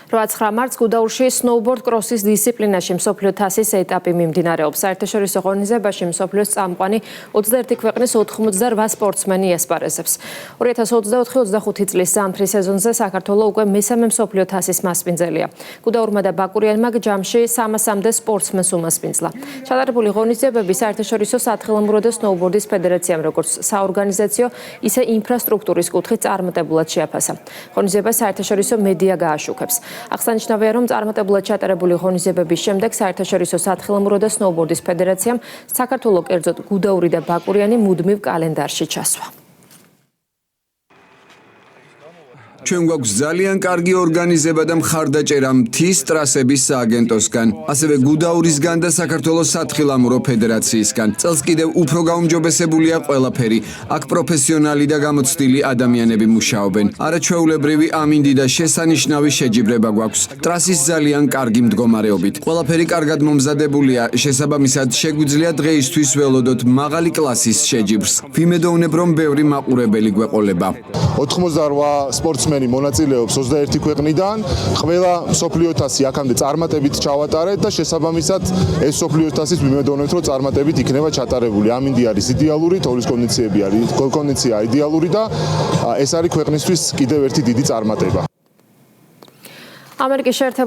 8-9 მარტს გუდაურში სნოუბორდ კროსის დისციპლინაში მსოფლიო თასის ეტაპი მიმდინარეობს. საერთაშორისო ღონისძიებაში მსოფლიოს წამყვანი 21 ქვეყნის 88 სპორტსმენი ესპარეზებს. 2024-25 წლის ზამთრის სეზონზე საქართველო უკვე მესამე მსოფლიო თასის მასპინძელია. გუდაურმა და ბაკურიანმა ჯამში 300-მდე სპორტსმენს უმასპინძლა. ჩატარებული ღონისძიებები საერთაშორისო სათხილამურო და სნოუბორდის ფედერაციამ როგორც საორგანიზაციო, ისე ინფრასტრუქტურის კუთხით წარმატებულად შეაფასა. ღონისძიებას საერთაშორისო მედია გააშუქებს. აღსანიშნავია, რომ წარმატებულად ჩატარებული ღონისძიებების შემდეგ საერთაშორისო სათხილამურო და სნოუბორდის ფედერაციამ საქართველოს კერძოდ გუდაური და ბაკურიანი მუდმივ კალენდარში ჩასვა. ჩვენ გვაქვს ძალიან კარგი ორგანიზება და მხარდაჭერა მთის ტრასების სააგენტოსგან, ასევე გუდაურისგან და საქართველოს სათხილამურო ფედერაციისგან. წელს კიდევ უფრო გაუმჯობესებულია ყველაფერი. აქ პროფესიონალი და გამოცდილი ადამიანები მუშაობენ. არაჩვეულებრივი ამინდი და შესანიშნავი შეჯიბრება გვაქვს. ტრასის ძალიან კარგი მდგომარეობით. ყველაფერი კარგად მომზადებულია, შესაბამისად შეგვიძლია დღეისთვის ველოდოთ მაღალი კლასის შეჯიბრს. ვიმედოვნებ, რომ ბევრი მაყურებელი გვეყოლება. 88 სპორტსმენი მონაწილეობს 21 ქვეყნიდან, ყველა მსოფლიო თასი აქამდე წარმატებით ჩავატარეთ და შესაბამისად ეს მსოფლიო თასის ვიმედოვნებთ, რომ წარმატებით იქნება ჩატარებული. ამინდი არის იდეალური, თოვლის კონდიცია იდეალური და ეს არის ქვეყნისთვის კიდევ ერთი დიდი წარმატება. ამერიკის შეერთებული